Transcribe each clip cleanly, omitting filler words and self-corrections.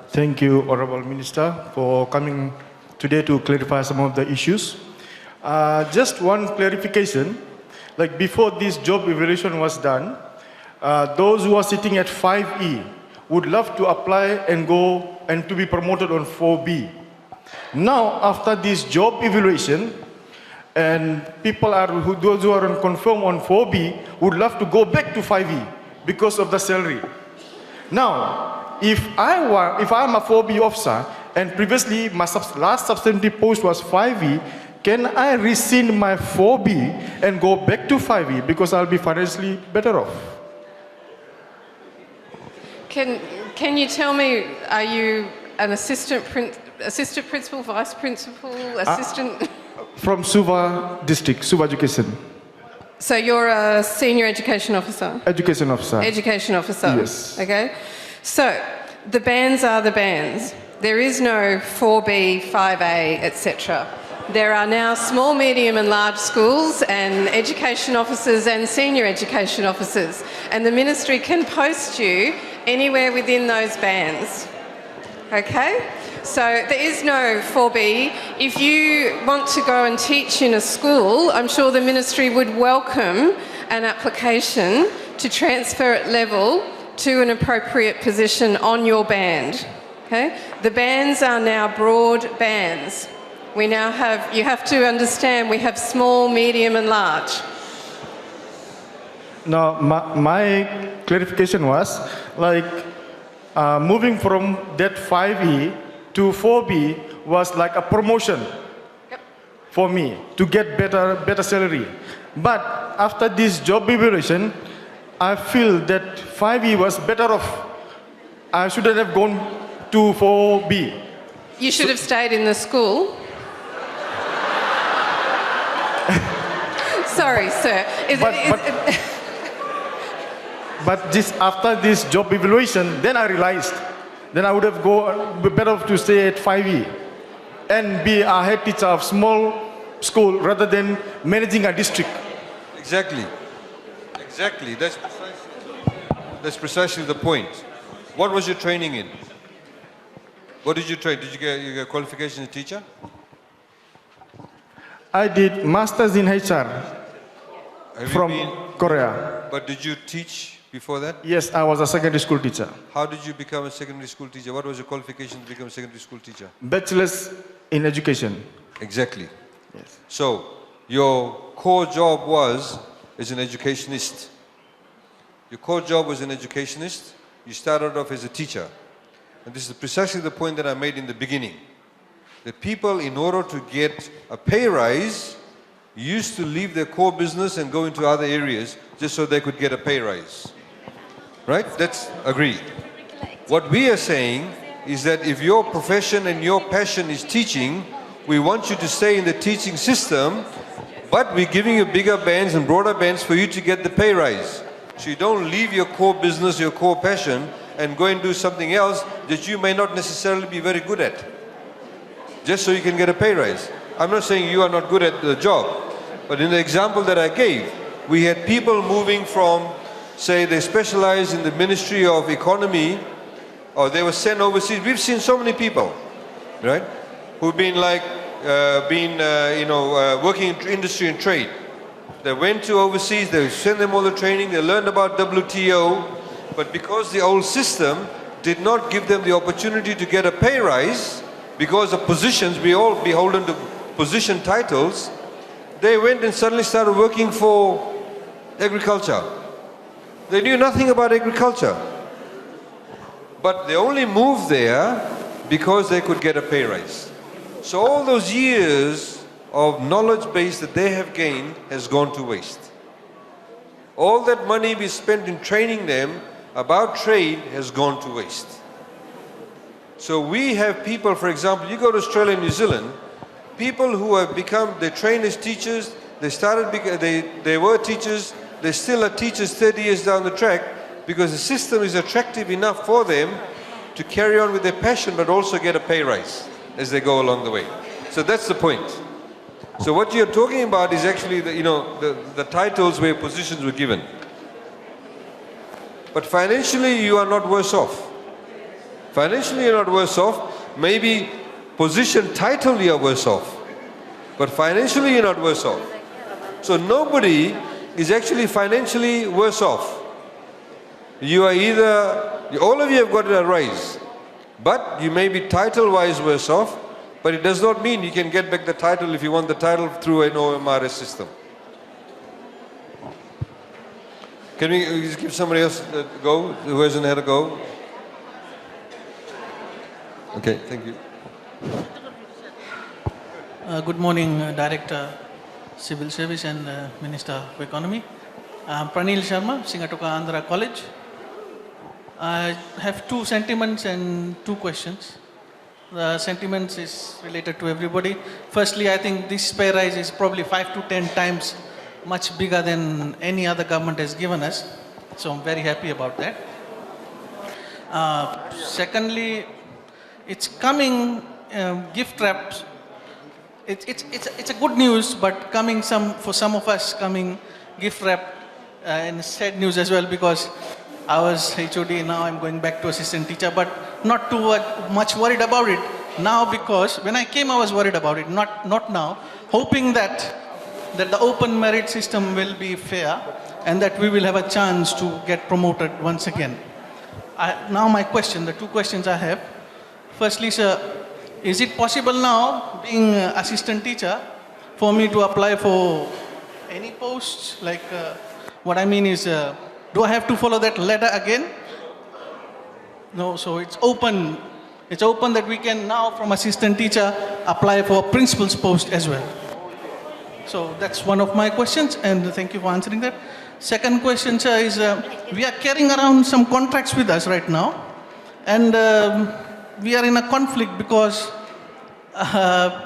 Thank you, Honorable Minister, for coming today to clarify some of the issues. Just one clarification, like before this job evaluation was done, those who are sitting at 5E would love to apply and go and to be promoted on 4B. Now, after this job evaluation, and people are, those who are confirmed on 4B would love to go back to 5E because of the salary. Now, if I'm a 4B officer and previously my last substantive post was 5E, can I rescind my 4B and go back to 5E because I'll be financially better off? Can you tell me, are you an assistant principal, vice principal, assistant? From Suva district, Suva Education. So you're a senior education officer? Education officer. Education officer. Yes. Okay. So the bands are the bands. There is no 4B, 5A, etc. There are now small, medium and large schools and education officers and senior education officers. And the ministry can post you anywhere within those bands. Okay? So there is no 4B. If you want to go and teach in a school, I'm sure the ministry would welcome an application to transfer at level to an appropriate position on your band. Okay? The bands are now broad bands. We now have, you have to understand, we have small, medium and large. Now, my clarification was, like, moving from that 5E to 4B was like a promotion for me to get better salary. But after this job evaluation, I feel that 5E was better off. I shouldn't have gone to 4B. You should have stayed in the school. Sorry, sir. But after this job evaluation, then I realized, then I would have better to stay at 5E and be a head teacher of small school rather than managing a district. Exactly. Exactly. That's precisely the point. What was your training in? What did you train? Did you get qualification as a teacher? I did masters in HR from Korea. But did you teach before that? Yes, I was a secondary school teacher. How did you become a secondary school teacher? What was your qualification to become a secondary school teacher? Bachelor's in education. Exactly. Yes. So, your core job was as an educationist. Your core job was an educationist. You started off as a teacher. And this is precisely the point that I made in the beginning. That people, in order to get a pay rise, used to leave their core business and go into other areas just so they could get a pay rise. Right? That's agreed. What we are saying is that if your profession and your passion is teaching, we want you to stay in the teaching system, but we're giving you bigger bands and broader bands for you to get the pay rise. So you don't leave your core business, your core passion, and go and do something else that you may not necessarily be very good at, just so you can get a pay rise. I'm not saying you are not good at the job, but in the example that I gave, we had people moving from, say, they specialize in the Ministry of Economy, or they were sent overseas. We've seen so many people, right, who've been like, working in industry and trade. They went to overseas, they sent them all the training, they learned about WTO, but because the old system did not give them the opportunity to get a pay rise, because of positions, we all beholden to position titles, they went and suddenly started working for agriculture. They knew nothing about agriculture. But they only moved there because they could get a pay rise. So all those years of knowledge base that they have gained has gone to waste. All that money we spent in training them about trade has gone to waste. So we have people, for example, you go to Australia and New Zealand, people who have become, they trained as teachers, they were teachers, they still are teachers 30 years down the track because the system is attractive enough for them to carry on with their passion but also get a pay rise as they go along the way. So that's the point. So what you're talking about is actually the titles where positions were given. But financially you are not worse off. Financially you're not worse off. Maybe position, title you're worse off. But financially you're not worse off. So nobody is actually financially worse off. You are either, all of you have got a rise, but you may be title-wise worse off, but it does not mean you can get back the title if you want the title through an OMRS system. Can we just give somebody else a go, who hasn't had a go? Okay, thank you. Good morning, Director, Civil Service and Minister of Economy. I'm Pranil Sharma, Singatoka Andhra College. I have two sentiments and two questions. The sentiments is related to everybody. Firstly, I think this pay rise is probably 5 to 10 times much bigger than any other government has given us. So I'm very happy about that. Secondly, it's coming gift wraps. It's a good news, but coming for some of us coming gift wrap and sad news as well, because I was HOD, now I'm going back to assistant teacher, but not too much worried about it now, because when I came I was worried about it, not now, hoping that the open merit system will be fair and that we will have a chance to get promoted once again. Now my question, the two questions I have. Firstly, sir, is it possible now, being assistant teacher, for me to apply for any posts? Like, what I mean is, do I have to follow that ladder again? No, so it's open. It's open that we can now, from assistant teacher, apply for principal's post as well. So that's one of my questions, and thank you for answering that. Second question, sir, is we are carrying around some contracts with us right now, and we are in a conflict because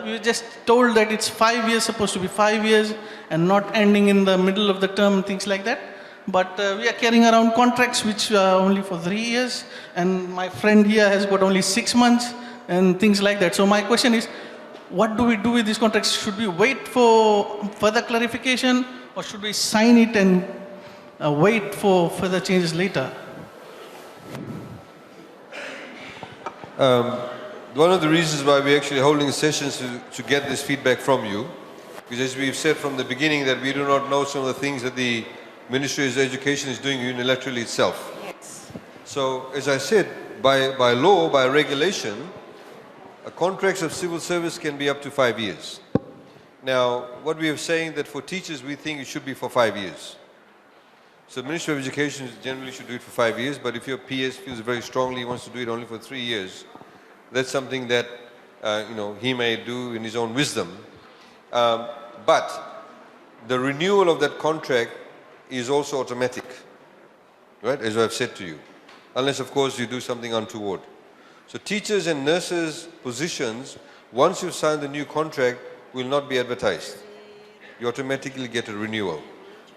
we were just told that it's 5 years, supposed to be 5 years, and not ending in the middle of the term, things like that. But we are carrying around contracts which are only for 3 years, and my friend here has got only 6 months, and things like that. So my question is, what do we do with these contracts? Should we wait for further clarification, or should we sign it and wait for further changes later? One of the reasons why we're actually holding sessions to get this feedback from you, because as we've said from the beginning that we do not know some of the things that the Ministry of Education is doing unilaterally itself. Yes. So, as I said, by law, by regulation, contracts of civil service can be up to 5 years. Now, what we are saying that for teachers, we think it should be for 5 years. So the Ministry of Education generally should do it for 5 years, but if your PS feels very strongly he wants to do it only for 3 years, that's something that he may do in his own wisdom. But the renewal of that contract is also automatic, right? As I've said to you, unless of course you do something untoward. So teachers and nurses positions, once you've signed the new contract, will not be advertised. You automatically get a renewal.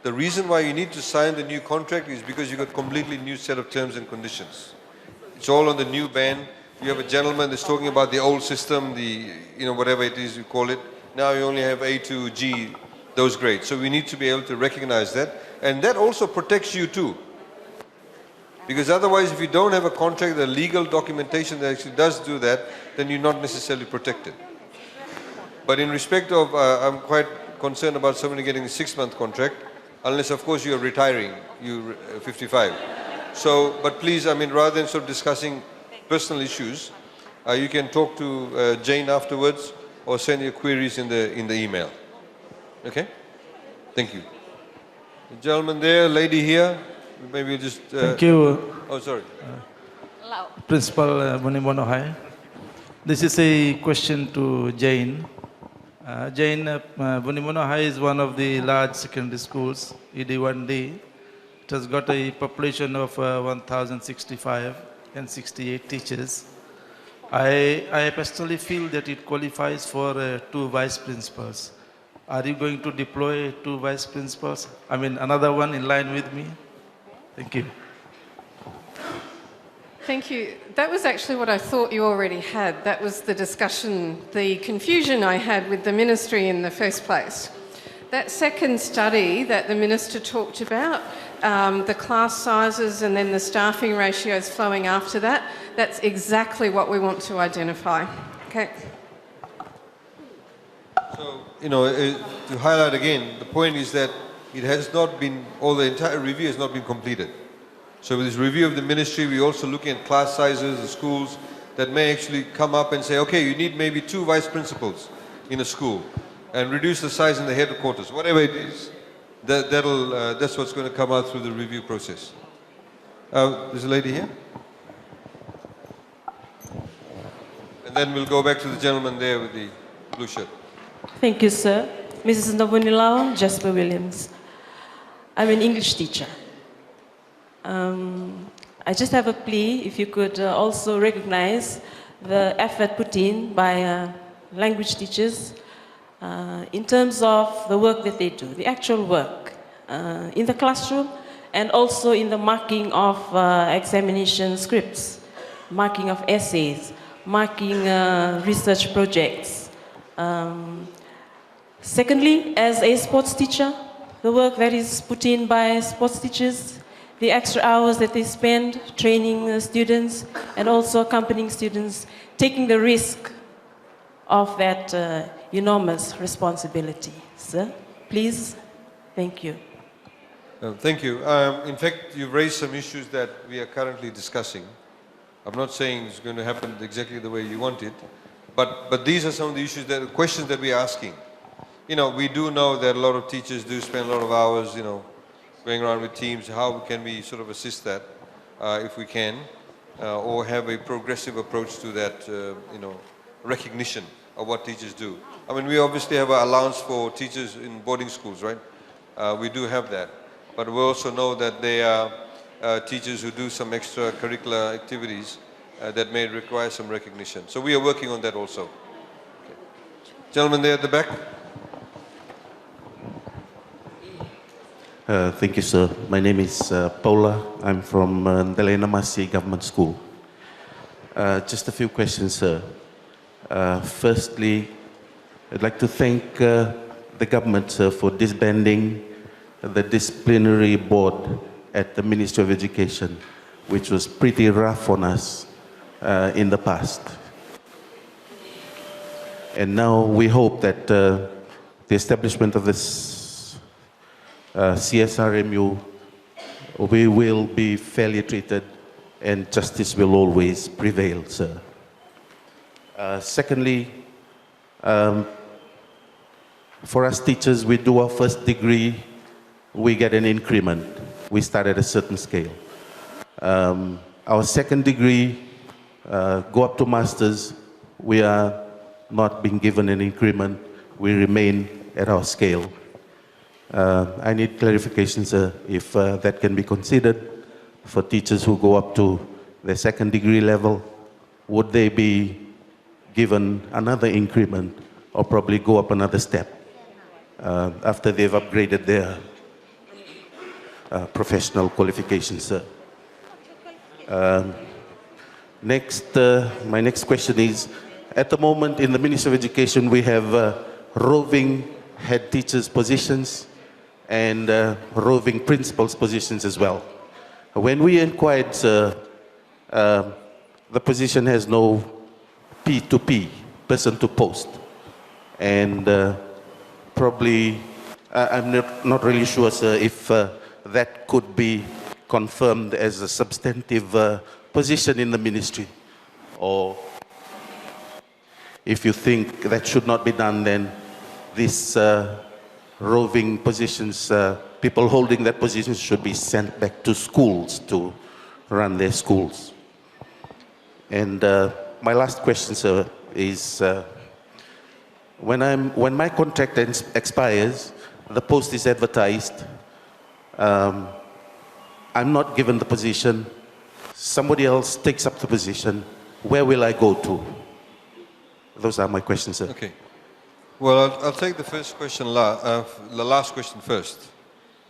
The reason why you need to sign the new contract is because you've got a completely new set of terms and conditions. It's all on the new band. You have a gentleman that's talking about the old system, the, whatever it is you call it. Now you only have A to G, those grades. So we need to be able to recognize that. And that also protects you too. Because otherwise, if you don't have a contract, the legal documentation that actually does do that, then you're not necessarily protected. But in respect of, I'm quite concerned about somebody getting a 6-month contract, unless of course you're retiring, you're 55. So, but please, rather than sort of discussing personal issues, you can talk to Jane afterwards or send your queries in the email. Okay? Thank you. The gentleman there, lady here, maybe we'll just... Thank you. Oh, sorry. Principal Bunimono High. This is a question to Jane. Jane, Bunimono High is one of the large secondary schools, ED1D. It has got a population of 1,065 and 68 teachers. I personally feel that it qualifies for 2 vice principals. Are you going to deploy 2 vice principals? Another one in line with me? Thank you. Thank you. That was actually what I thought you already had. That was the discussion, the confusion I had with the ministry in the first place. That second study that the Minister talked about, the class sizes and then the staffing ratios flowing after that, that's exactly what we want to identify. Okay. So, to highlight again, the point is that it has not been, or the entire review has not been completed. So with this review of the ministry, we're also looking at class sizes, the schools that may actually come up and say, okay, you need maybe 2 vice principals in a school and reduce the size in the headquarters, whatever it is. That's what's going to come out through the review process. There's a lady here. And then we'll go back to the gentleman there with the blue shirt. Thank you, sir. Mrs. Ndabunilaw, Jasper Williams. I'm an English teacher. I just have a plea, if you could also recognize the effort put in by language teachers in terms of the work that they do, the actual work in the classroom and also in the marking of examination scripts, marking of essays, marking research projects. Secondly, as a sports teacher, the work that is put in by sports teachers, the extra hours that they spend training students and also accompanying students, taking the risk of that enormous responsibility. Sir, please, thank you. Thank you. In fact, you've raised some issues that we are currently discussing. I'm not saying it's going to happen exactly the way you want it, but these are some of the issues, questions that we're asking. We do know that a lot of teachers do spend a lot of hours, going around with teams. How can we sort of assist that, if we can, or have a progressive approach to that, recognition of what teachers do. I mean, we obviously have an allowance for teachers in boarding schools, right? We do have that. But we also know that there are teachers who do some extracurricular activities that may require some recognition. So we are working on that also. Okay. Gentleman there at the back. Thank you, sir. My name is Paula. I'm from Ndelena Masi Government School. Just a few questions, sir. Firstly, I'd like to thank the government, sir, for disbanding the disciplinary board at the Ministry of Education, which was pretty rough on us in the past. And now we hope that the establishment of this CSRMU, we will be fairly treated and justice will always prevail, sir. Secondly, for us teachers, we do our first degree, we get an increment. We start at a certain scale. Our second degree, go up to masters, we are not being given an increment. We remain at our scale. I need clarification, sir, if that can be considered for teachers who go up to the second degree level. Would they be given another increment or probably go up another step after they've upgraded their professional qualifications, sir? My next question is, at the moment in the Ministry of Education, we have roving head teachers positions and roving principals positions as well. When we inquired, sir, the position has no P2P, person to post. And probably, I'm not really sure, sir, if that could be confirmed as a substantive position in the ministry, or if you think that should not be done, then these roving positions, people holding that position should be sent back to schools to run their schools. And my last question, sir, is when my contract expires, the post is advertised, I'm not given the position, somebody else takes up the position, where will I go to? Those are my questions, sir. Okay. Well, I'll take the first question, the last question first.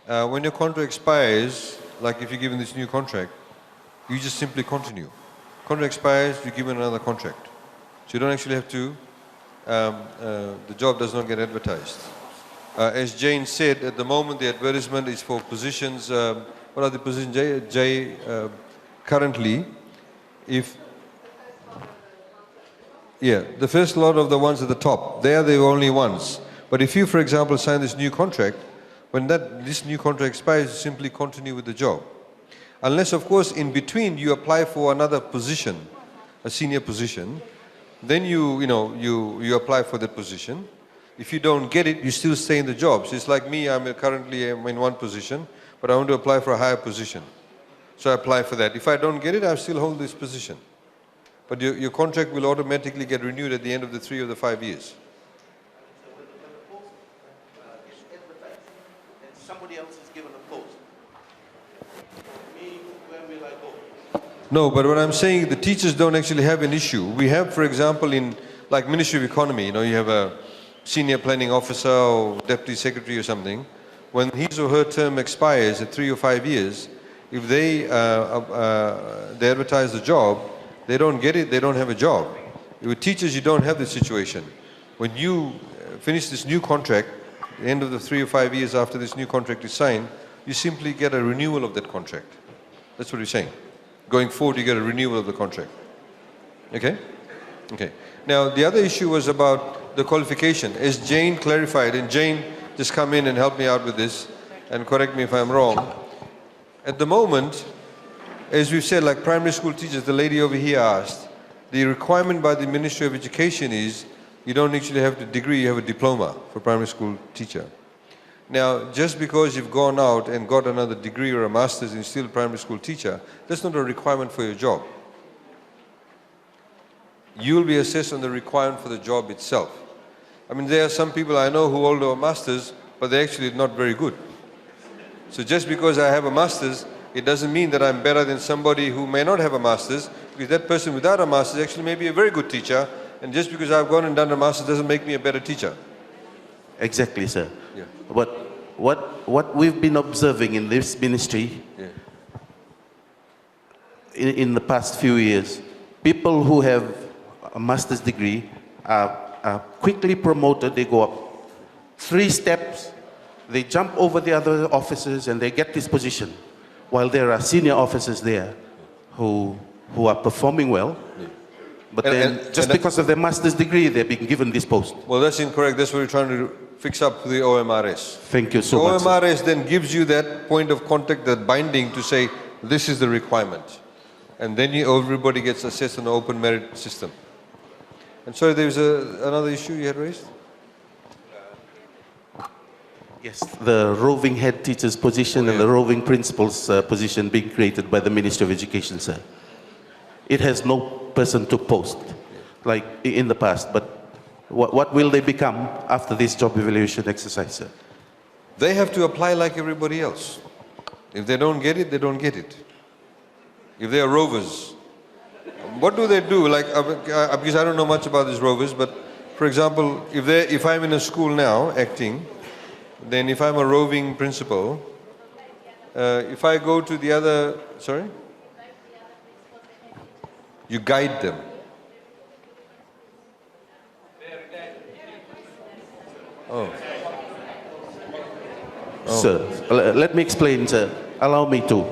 When your contract expires, like if you're given this new contract, you just simply continue. Contract expires, you're given another contract. So you don't actually have to, the job does not get advertised. As Jane said, at the moment the advertisement is for positions, what are the positions, Jay, currently, if, yeah, the first lot of the ones at the top, they are the only ones. But if you, for example, sign this new contract, when this new contract expires, you simply continue with the job. Unless, of course, in between you apply for another position, a senior position, then you apply for that position. If you don't get it, you still stay in the job. So it's like me, I'm currently in one position, but I want to apply for a higher position. So I apply for that. If I don't get it, I still hold this position. But your contract will automatically get renewed at the end of the 3 or the 5 years. Somebody else is given a post. Me, where will I go? No, but what I'm saying, the teachers don't actually have an issue. We have, for example, in like Ministry of Economy, you have a senior planning officer or deputy secretary or something. When his or her term expires at 3 or 5 years, if they advertise the job, they don't get it, they don't have a job. With teachers, you don't have this situation. When you finish this new contract, the end of the 3 or 5 years after this new contract is signed, you simply get a renewal of that contract. That's what he's saying. Going forward, you get a renewal of the contract. Okay? Okay. Now, the other issue was about the qualification. As Jane clarified, and Jane, just come in and help me out with this, and correct me if I'm wrong. At the moment, as we've said, like primary school teachers, the lady over here asked, the requirement by the Ministry of Education is you don't actually have the degree, you have a diploma for primary school teacher. Now, just because you've gone out and got another degree or a master's and still a primary school teacher, that's not a requirement for your job. You'll be assessed on the requirement for the job itself. I mean, there are some people I know who hold a master's, but they're actually not very good. So just because I have a master's, it doesn't mean that I'm better than somebody who may not have a master's, because that person without a master's actually may be a very good teacher, and just because I've gone and done a master's doesn't make me a better teacher. Exactly, sir. Yeah. But what we've been observing in this ministry Yeah. in the past few years, people who have a master's degree are quickly promoted. They go up 3 steps, they jump over the other officers, and they get this position. While there are senior officers there who are performing well, but then just because of their master's degree, they're being given this post. Well, that's incorrect. That's what we're trying to fix up the OMRS. Thank you so The much, sir. OMRS then gives you that point of contact, that binding to say, this is the requirement. And then everybody gets assessed on an open merit system. And sorry, there was another issue you had raised? Yes, the roving head teacher's position and the roving principal's position being created by the Ministry of Education, sir. It has no person to post, like in the past, but what will they become after this job evaluation exercise, sir? They have to apply like everybody else. If they don't get it, they don't get it. If they are rovers, what do they do? Like, because I don't know much about these rovers, but for example, if I'm in a school now acting, then if I'm a roving principal, if I go to the other, sorry? You guide them. Oh. Sir, let me explain, sir. Allow me to.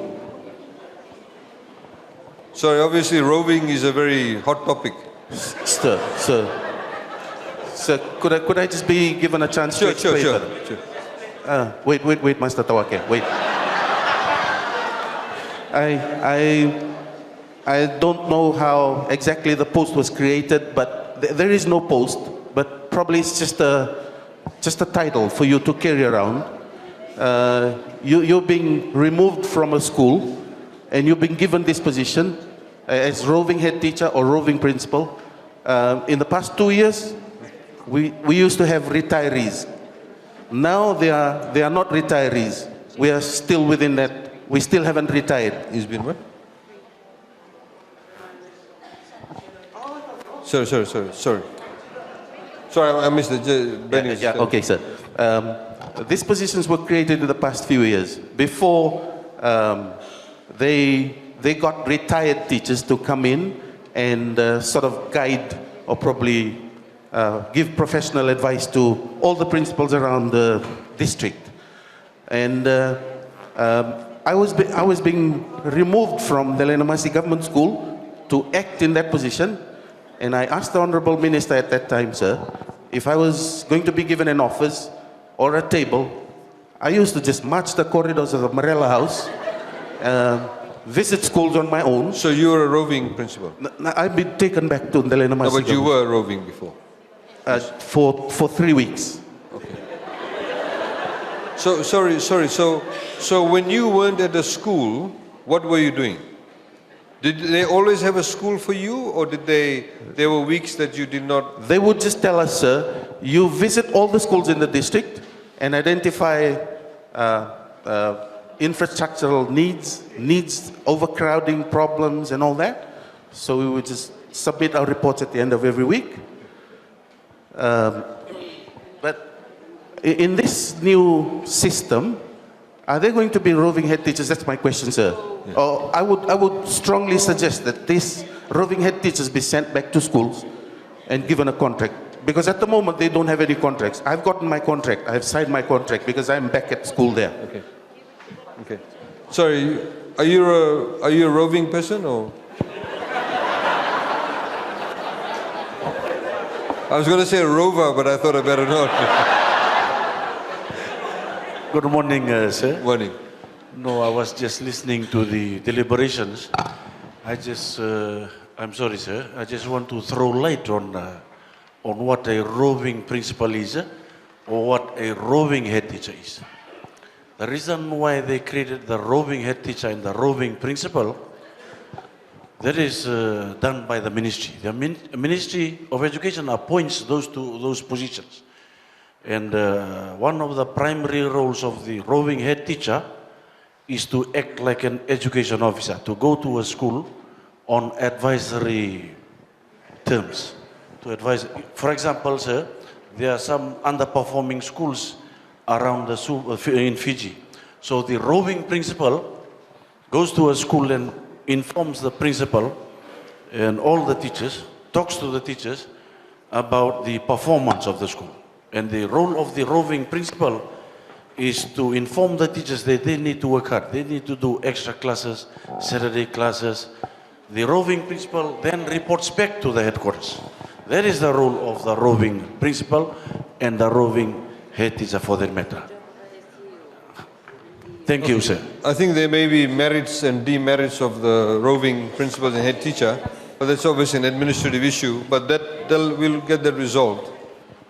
Sorry, obviously roving is a very hot topic. Sir, could I just be given a chance to explain? Sure. Wait, Master Tawake, wait. I don't know how exactly the post was created, but there is no post, but probably it's just a title for you to carry around. You're being removed from a school, and you've been given this position as roving head teacher or roving principal. In the past 2 years, we used to have retirees. Now they are not retirees. We are still within that. We still haven't retired. He's been what? Sorry. Sorry, I missed it. Yeah, okay, sir. These positions were created in the past few years. Before, they got retired teachers to come in and sort of guide or probably give professional advice to all the principals around the district. And I was being removed from the Lenamasi Government School to act in that position. And I asked the Honorable Minister at that time, sir, if I was going to be given an office or a table. I used to just march the corridors of the Marella House, visit schools on my own. So you were a roving principal? I've been taken back to the Lenamasi. No, but you were roving before? For 3 weeks. Okay. So, sorry. So when you weren't at the school, what were you doing? Did they always have a school for you, or there were weeks that you did not? They would just tell us, sir, you visit all the schools in the district and identify infrastructural needs, overcrowding problems and all that. So we would just submit our reports at the end of every week. But in this new system, are there going to be roving head teachers? That's my question, sir. Yeah. Or I would strongly suggest that these roving head teachers be sent back to schools and given a contract. Because at the moment, they don't have any contracts. I've gotten my contract. I've signed my contract because I'm back at school there. Okay. Sorry, are you a roving person, or? I was going to say a rover, but I thought I better not. Good morning, sir. Morning. No, I was just listening to the deliberations. I'm sorry, sir. I just want to throw light on what a roving principal is or what a roving head teacher is. The reason why they created the roving head teacher and the roving principal, that is done by the ministry. The Ministry of Education appoints those positions. And one of the primary roles of the roving head teacher is to act like an education officer, to go to a school on advisory terms. To advise. For example, sir, there are some underperforming schools around in Fiji. So the roving principal goes to a school and informs the principal and all the teachers, talks to the teachers about the performance of the school. And the role of the roving principal is to inform the teachers that they need to work hard. They need to do extra classes, Saturday classes. The roving principal then reports back to the headquarters. That is the role of the roving principal and the roving head teacher for that matter. Thank you, sir. I think there may be merits and demerits of the roving principal and head teacher, but that's obviously an administrative issue, but we'll get that resolved.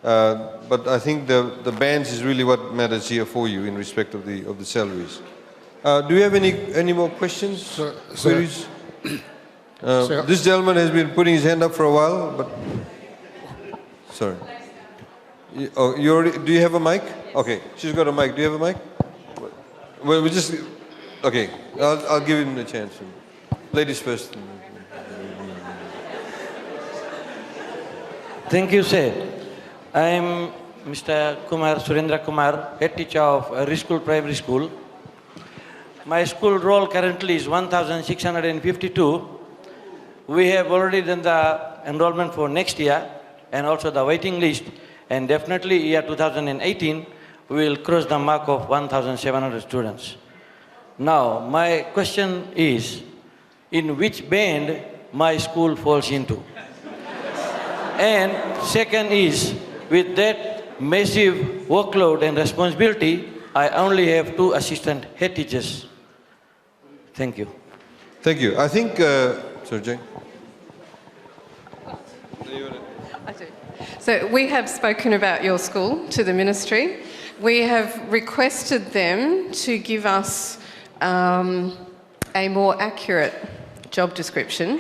But I think the bands is really what matters here for you in respect of the salaries. Do you have any more questions? Queries? This gentleman has been putting his hand up for a while, but sorry. Do you have a mic? Okay, she's got a mic. Do you have a mic? Well, okay. I'll give him a chance. Ladies first. Thank you, sir. I am Mr. Surendra Kumar, head teacher of Rischool Primary School. My school roll currently is 1,652. We have already done the enrollment for next year and also the waiting list, and definitely year 2018 we will cross the mark of 1,700 students. Now my question is, in which band my school falls into? And second is, with that massive workload and responsibility, I only have 2 assistant head teachers. Thank you. Thank you. I think, sorry, Jane. I do. So we have spoken about your school to the ministry. We have requested them to give us a more accurate job description,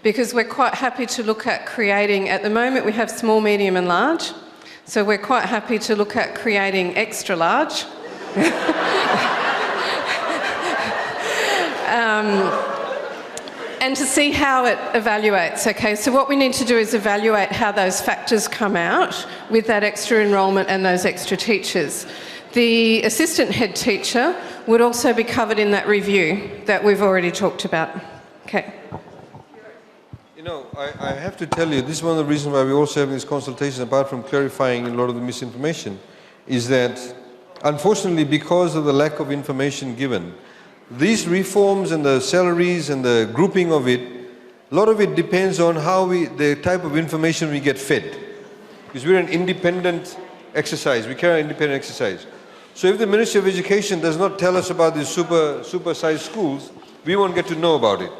because we're quite happy to look at creating, at the moment we have small, medium and large, so we're quite happy to look at creating extra large. And to see how it evaluates. Okay, so what we need to do is evaluate how those factors come out with that extra enrolment and those extra teachers. The assistant head teacher would also be covered in that review that we've already talked about. Okay. In know, I have to tell you, this is one of the reasons why we're also having this consultation, apart from clarifying a lot of the misinformation, is that unfortunately, because of the lack of information given, these reforms and the salaries and the grouping of it, a lot of it depends on how the type of information we get fed. Because we're an independent exercise, we carry an independent exercise. So if the Ministry of Education does not tell us about these supersized schools, we won't get to know about it.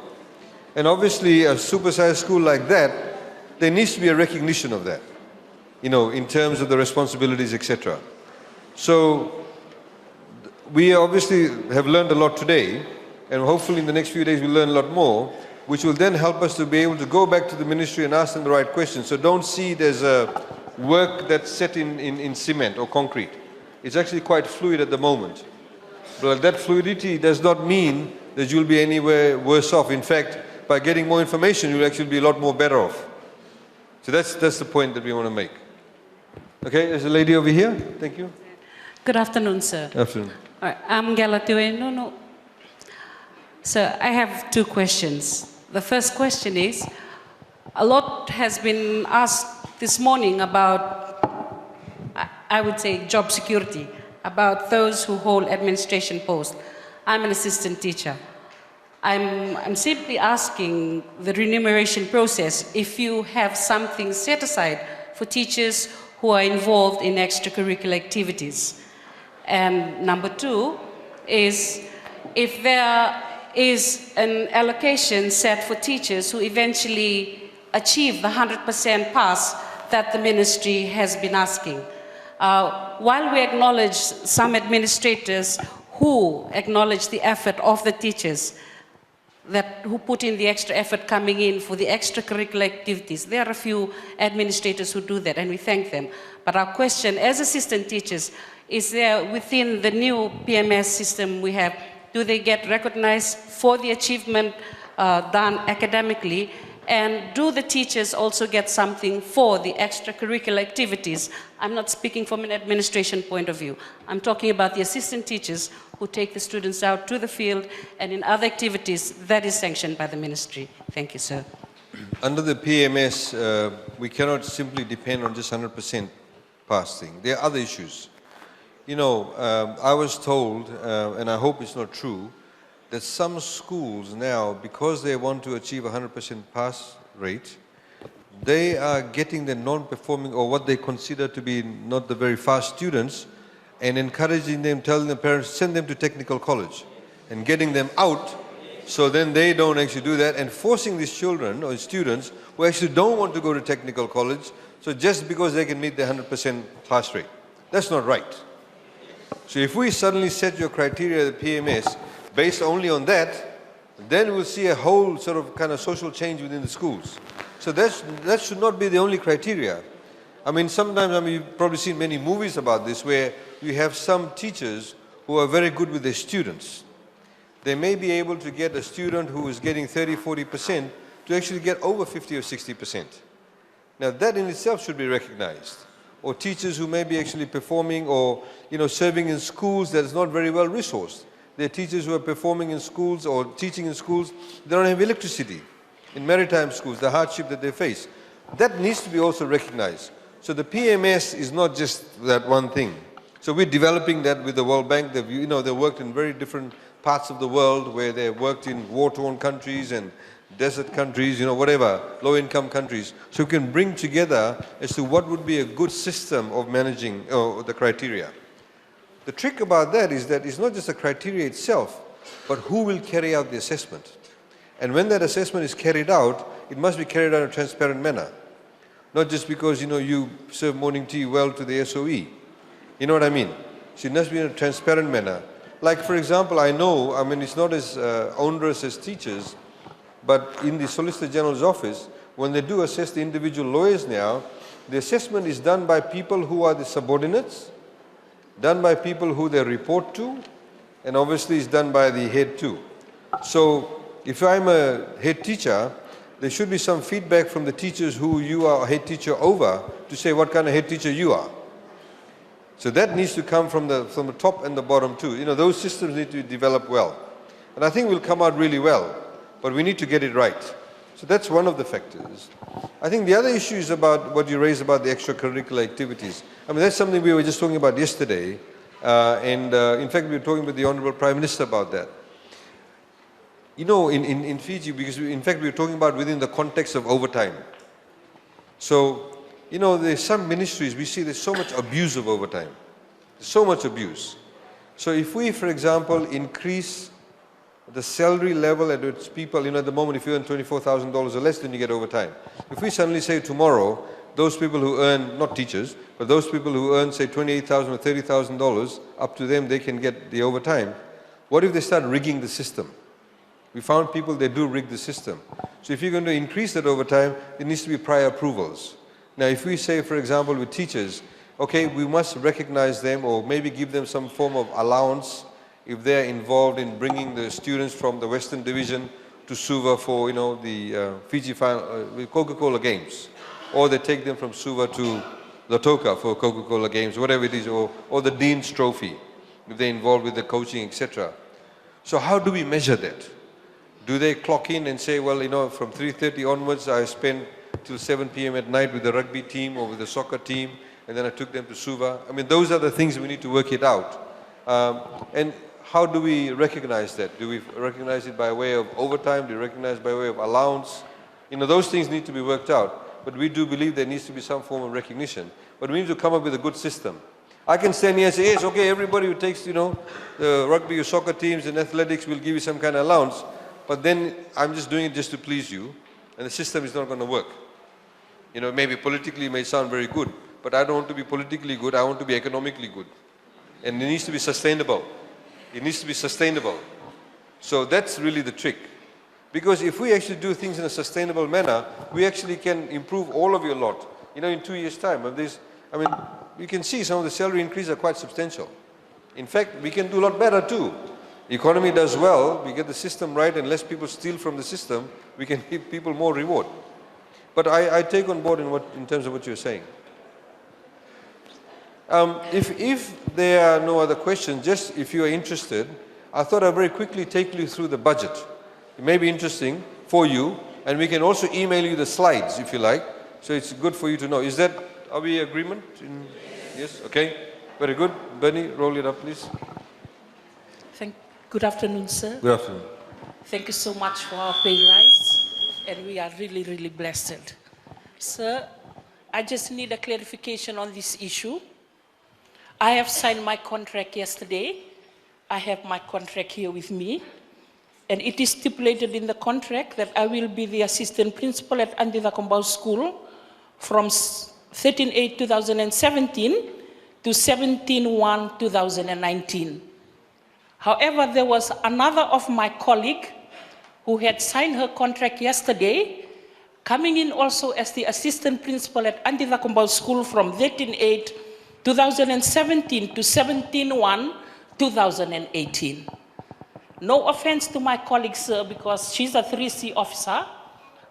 And obviously a supersized school like that, there needs to be a recognition of that, you know, in terms of the responsibilities, etc. So we obviously have learned a lot today, and hopefully in the next few days we'll learn a lot more, which will then help us to be able to go back to the ministry and ask them the right questions. So don't see it as a work that's set in cement or concrete. It's actually quite fluid at the moment. But that fluidity does not mean that you'll be anywhere worse off. In fact, by getting more information, you'll actually be a lot more better off. So that's the point that we want to make. Okay, there's a lady over here. Thank you. Good afternoon, sir. Afternoon. All right, I'm Galatiwe Nunu. Sir, I have two questions. The first question is, a lot has been asked this morning about, I would say, job security, about those who hold administration posts. I'm an assistant teacher. I'm simply asking the remuneration process if you have something set aside for teachers who are involved in extracurricular activities. And number two is if there is an allocation set for teachers who eventually achieve the 100% pass that the ministry has been asking. While we acknowledge some administrators who acknowledge the effort of the teachers, who put in the extra effort coming in for the extracurricular activities. There are a few administrators who do that, and we thank them. But our question, as assistant teachers, is there within the new PMS system we have, do they get recognized for the achievement done academically? And do the teachers also get something for the extracurricular activities? I'm not speaking from an administration point of view. I'm talking about the assistant teachers who take the students out to the field and in other activities that is sanctioned by the ministry. Thank you, sir. Under the PMS, we cannot simply depend on just 100% pass thing. There are other issues. You know, I was told, and I hope it's not true, that some schools now, because they want to achieve 100% pass rate, they are getting the non-performing or what they consider to be not the very fast students and encouraging them, telling the parents, send them to technical college and getting them out so then they don't actually do that and forcing these children or students who actually don't want to go to technical college, so just because they can meet the 100% pass rate. That's not right. So if we suddenly set your criteria at the PMS based only on that, then we'll see a whole sort of kind of social change within the schools. So that should not be the only criteria. I mean, sometimes, you've probably seen many movies about this where you have some teachers who are very good with their students. They may be able to get a student who is getting 30, 40% to actually get over 50 or 60%. Now that in itself should be recognized. Or teachers who may be actually performing or, you know, serving in schools that is not very well resourced. There are teachers who are performing in schools or teaching in schools, they don't have electricity. In maritime schools, the hardship that they face. That needs to be also recognized. So the PMS is not just that one thing. So we're developing that with the World Bank. They've, you know, they worked in very different parts of the world where they worked in war-torn countries and desert countries, you know, whatever, low-income countries. So we can bring together as to what would be a good system of managing the criteria. The trick about that is that it's not just the criteria itself, but who will carry out the assessment. And when that assessment is carried out, it must be carried out in a transparent manner. Not just because, you know, you serve morning tea well to the SOE. You know what I mean? So it must be in a transparent manner. Like, for example, I mean, it's not as onerous as teachers, but in the Solicitor General's office, when they do assess the individual lawyers now, the assessment is done by people who are the subordinates, done by people who they report to, and obviously it's done by the head too. So if I'm a head teacher, there should be some feedback from the teachers who you are a head teacher over to say what kind of head teacher you are. So that needs to come from the top and the bottom too. You know, those systems need to develop well. And I think we'll come out really well, but we need to get it right. So that's one of the factors. I think the other issue is about what you raised about the extracurricular activities. I mean, that's something we were just talking about yesterday. In fact, we were talking with the Honorable Prime Minister about that. You know, in Fiji, because in fact, we were talking about within the context of overtime. So, you know, there's some ministries, we see there's so much abuse of overtime. There's so much abuse. So if we, for example, increase the salary level at which people, you know, at the moment, if you earn $24,000 or less, then you get overtime. If we suddenly say tomorrow, those people who earn, not teachers, but those people who earn, say, $28,000 or $30,000, up to them, they can get the overtime. What if they start rigging the system? We found people, they do rig the system. So if you're going to increase that overtime, there needs to be prior approvals. Now, if we say, for example, with teachers, okay, we must recognize them or maybe give them some form of allowance if they're involved in bringing the students from the Western Division to Suva for, you know, the Fiji Coca-Cola Games. Or they take them from Suva to Lautoka for Coca-Cola Games, whatever it is, or the Dean's Trophy, if they're involved with the coaching, etc. So how do we measure that? Do they clock in and say, well, you know, from 3:30 onwards, I spend till 7 p.m. at night with the rugby team or with the soccer team, and then I took them to Suva? I mean, those are the things we need to work it out. And how do we recognize that? Do we recognize it by way of overtime? Do we recognize it by way of allowance? You know, those things need to be worked out. But we do believe there needs to be some form of recognition. But we need to come up with a good system. I can stand here and say, yes, okay, everybody who takes, you know, the rugby or soccer teams and athletics will give you some kind of allowance. But then I'm just doing it just to please you. And the system is not going to work. You know, maybe politically it may sound very good. But I don't want to be politically good. I want to be economically good. And it needs to be sustainable. It needs to be sustainable. So that's really the trick. Because if we actually do things in a sustainable manner, we actually can improve all of your lot. You know, in 2 years' time. I mean, you can see some of the salary increases are quite substantial. In fact, we can do a lot better too. The economy does well, we get the system right, and less people steal from the system, we can give people more reward. But I take on board in terms of what you're saying. If there are no other questions, just if you are interested, I thought I'd very quickly take you through the budget. It may be interesting for you, and we can also email you the slides if you like. So it's good for you to know. Are we in agreement? Yes? Okay. Very good. Bernie, roll it up, please. Good afternoon, sir. Good afternoon. Thank you so much for our pay rise, and we are really, really blessed. Sir, I just need a clarification on this issue. I have signed my contract yesterday. I have my contract here with me, and it is stipulated in the contract that I will be the assistant principal at Antithakumbau School from 13/8/2017 to 17/1/2019. However, there was another of my colleague who had signed her contract yesterday, coming in also as the assistant principal at Antithakumbau School from 13/8/2017 to 17/1/2018. No offense to my colleague, sir, because she's a 3C officer.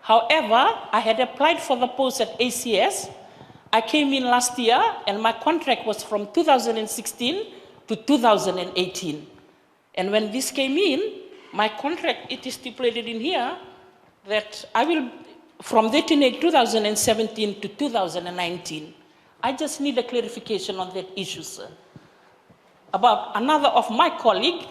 However, I had applied for the post at ACS. I came in last year, and my contract was from 2016 to 2018. And when this came in, my contract, it is stipulated in here that I will, from 13/8/2017 to 2019. I just need a clarification on that issue, sir. About another of my colleague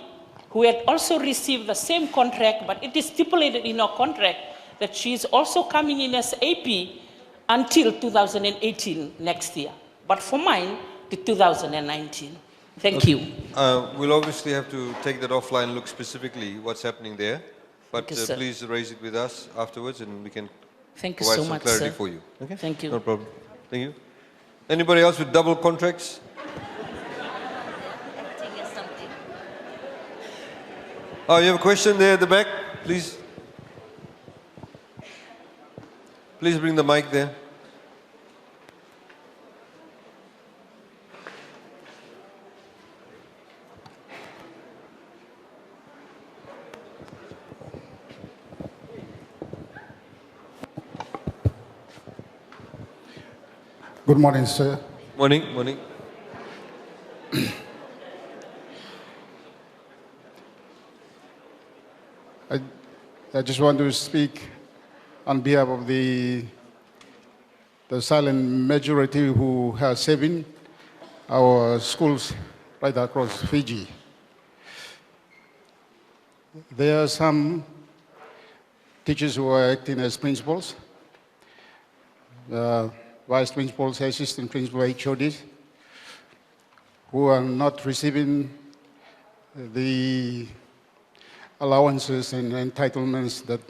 who had also received the same contract, but it is stipulated in her contract that she is also coming in as AP until 2018 next year. But for mine, to 2019. Thank you. We'll obviously have to take that offline, look specifically what's happening there. But you, sir. please raise it with us afterwards and we can Thank you provide so some much, clarity sir. for you. Okay? Thank you. No problem. Thank you. Anybody else with double contracts? Oh, you have a question there at the back? Please. Please bring the mic there. Good morning, sir. Morning, morning. I just want to speak on behalf of the silent majority who have saving our schools right across Fiji. There are some teachers who are acting as principals, vice principals, assistant principal, HODs, who are not receiving the allowances and entitlements that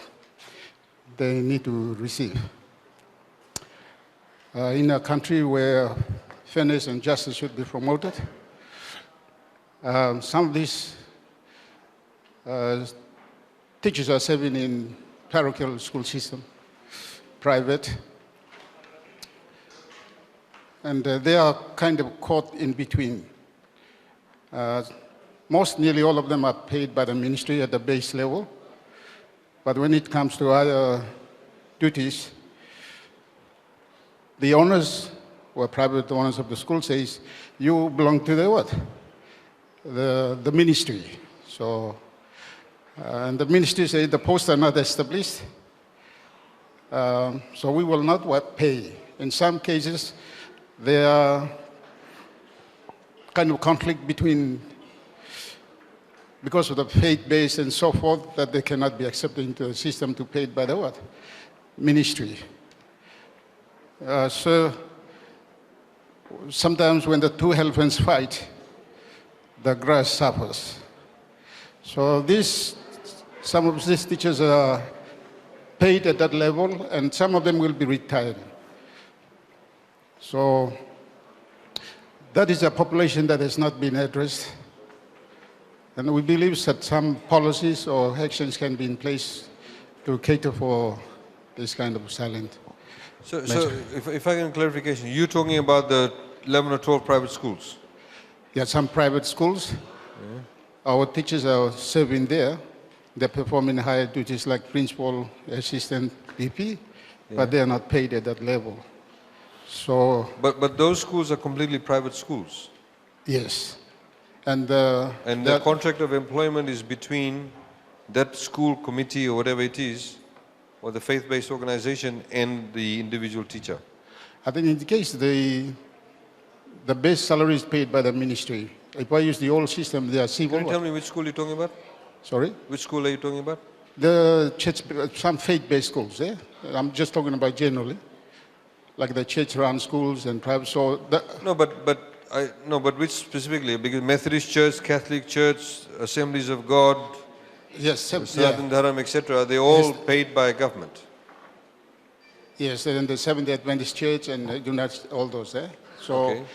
they need to receive. In a country where fairness and justice should be promoted, some of these teachers are serving in parochial school system, private, and they are kind of caught in between. Nearly all of them are paid by the ministry at the base level, but when it comes to other duties, the owners or private owners of the school says, you belong to the what? The ministry. So, and the ministry says the posts are not established, so we will not pay. In some cases, there are kind of conflict between, because of the faith-based and so forth, that they cannot be accepted into the system to pay by the what? Ministry. So sometimes when the two elephants fight, the grass suffers. So some of these teachers are paid at that level, and some of them will be retired. So that is a population that has not been addressed. And we believe that some policies or actions can be in place to cater for this kind of silent. So if I can clarification, you're talking about the 11 or 12 private schools? Yeah, some private schools. Yeah. Our teachers are serving there. They're performing higher duties like principal, assistant, BP, but they are not paid at that level. So. But those schools are completely private schools? Yes. And the contract of employment is between that school committee or whatever it is, or the faith-based organization and the individual teacher? I think in the case, the base salary is paid by the ministry. If I use the old system, they are civil. Can you tell me which school you're talking about? Sorry? Which school are you talking about? The church, some faith-based schools, yeah? I'm just talking about generally, like the church-run schools and private. So no, but which specifically? Because Methodist Church, Catholic Church, Assemblies of God, yes, Sanatana Dharam, etc., they're all paid by government. Yes, and the Seventh-day Adventist Church and all those, eh? So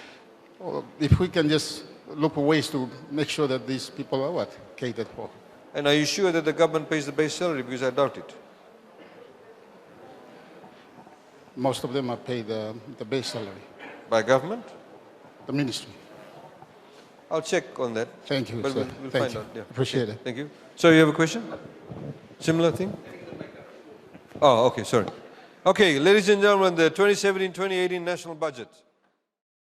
if we can just look for ways to make sure that these people are catered for. And are you sure that the government pays the base salary? Because I doubt it. Most of them are paid the base salary. By government? The ministry. I'll check on that. Thank you, but sir. We'll Thank find you. out. Yeah. Appreciate it. Thank you. So you have a question? Similar thing? Oh, okay, sorry. Okay, ladies and gentlemen, the 2017-2018 national budget.